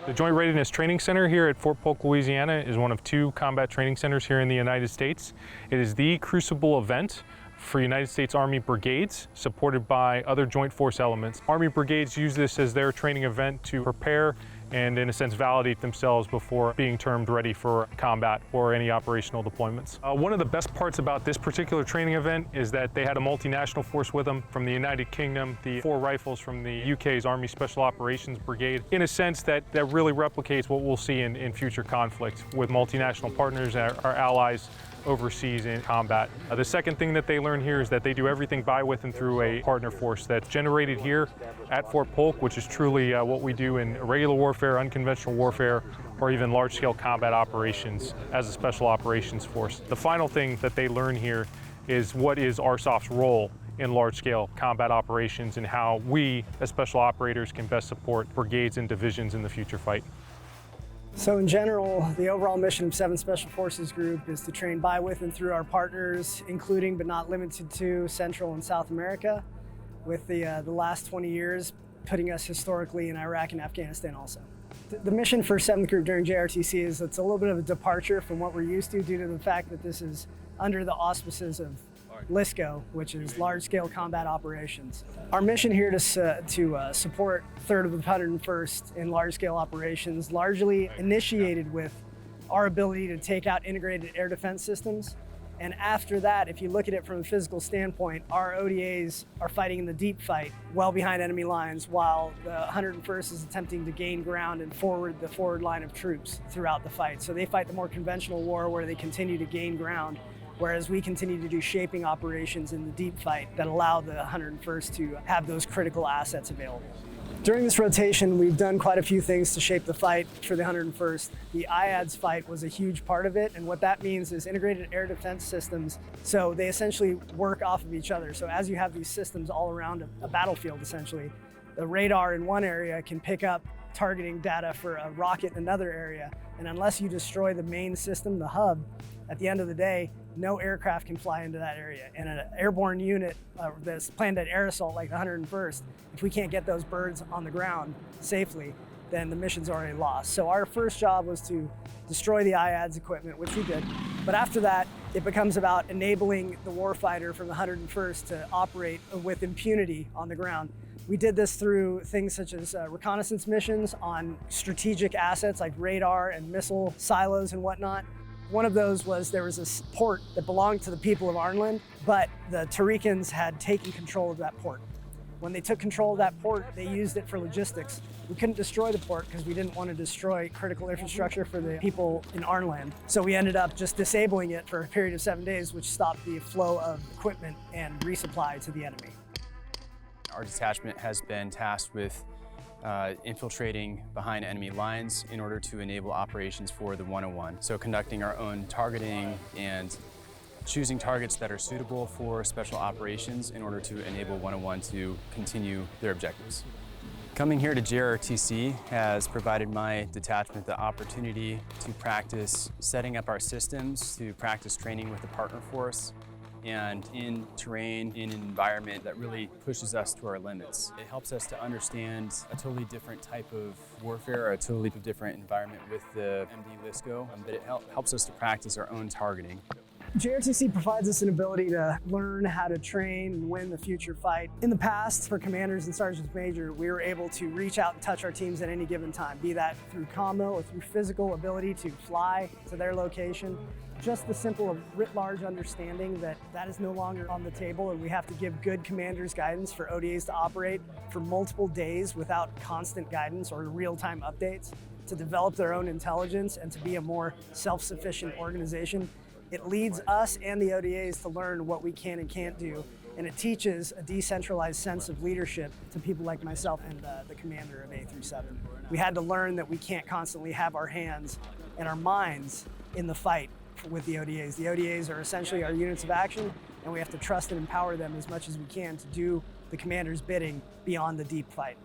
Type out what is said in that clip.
The Joint Readiness Training Center here at Fort Polk, Louisiana is one of two combat training centers here in the United States. It is the crucible event for United States Army brigades, supported by other joint force elements. Army brigades use this as their training event to prepare and, in a sense, validate themselves before being termed ready for combat or any operational deployments. One of the best parts about this particular training event is that they had a multinational force with them from the United Kingdom, the 4 rifles from the UK's Army Special Operations Brigade, in a sense that really replicates what we'll see in future conflicts with multinational partners, our allies, overseas in combat. The second thing that they learn here is that they do everything by, with, and through a partner force that's generated here at Fort Polk, which is truly what we do in irregular warfare, unconventional warfare, or even large-scale combat operations as a special operations force. The final thing that they learn here is what is RSOF's role in large-scale combat operations and how we, as special operators, can best support brigades and divisions in the future fight. So in general, the overall mission of 7th Special Forces Group is to train by, with, and through our partners, including but not limited to Central and South America, with the last 20 years putting us historically in Iraq and Afghanistan also. The mission for 7th Group during Jrtc is it's a little bit of a departure from what we're used to due to the fact that this is under the auspices of LSCO, which is large-scale combat operations. Our mission here to support 3rd of the 101st in large-scale operations largely initiated with our ability to take out integrated air defense systems. And after that, if you look at it from a physical standpoint, our ODAs are fighting in the deep fight well behind enemy lines, while the 101st is attempting to gain ground and forward the forward line of troops throughout the fight. So they fight the more conventional war where they continue to gain ground, whereas we continue to do shaping operations in the deep fight that allow the 101st to have those critical assets available. During this rotation, we've done quite a few things to shape the fight for the 101st. The IADS fight was a huge part of it, and what that means is integrated air defense systems. So they essentially work off of each other. So as you have these systems all around a battlefield, essentially, the radar in one area can pick up targeting data for a rocket in another area, and unless you destroy the main system, the hub, at the end of the day, no aircraft can fly into that area. And an airborne unit that's planned at air assault like the 101st, if we can't get those birds on the ground safely, then the mission's already lost. So our first job was to destroy the IADS equipment, which we did. But after that, it becomes about enabling the warfighter from the 101st to operate with impunity on the ground. We did this through things such as reconnaissance missions on strategic assets like radar and missile silos and whatnot. One of those was there was a port that belonged to the people of Arnland, but the Jrtcans had taken control of that port. When they took control of that port, they used it for logistics. We couldn't destroy the port because we didn't want to destroy critical infrastructure for the people in Arnland. So we ended up just disabling it for a period of 7 days, which stopped the flow of equipment and resupply to the enemy. Our detachment has been tasked with infiltrating behind enemy lines in order to enable operations for the 101. So conducting our own targeting and choosing targets that are suitable for special operations in order to enable 101 to continue their objectives. Coming here to Jrtc has provided my detachment the opportunity to practice setting up our systems, to practice training with the partner force, and in terrain, in an environment that really pushes us to our limits. It helps us to understand a totally different type of warfare, a totally different environment with the MD LSCO, but it helps us to practice our own targeting. Jrtc provides us an ability to learn how to train and win the future fight. In the past, for commanders and sergeants major, we were able to reach out and touch our teams at any given time, be that through combo or through physical ability to fly to their location. Just the simple writ large understanding that that is no longer on the table, and we have to give good commanders guidance for ODAs to operate for multiple days without constant guidance or real-time updates, to develop their own intelligence and to be a more self-sufficient organization. It leads us and the ODAs to learn what we can and can't do, and it teaches a decentralized sense of leadership to people like myself and the commander of A through 7. We had to learn that we can't constantly have our hands and our minds in the fight with the ODAs. The ODAs are essentially our units of action, and we have to trust and empower them as much as we can to do the commander's bidding beyond the deep fight.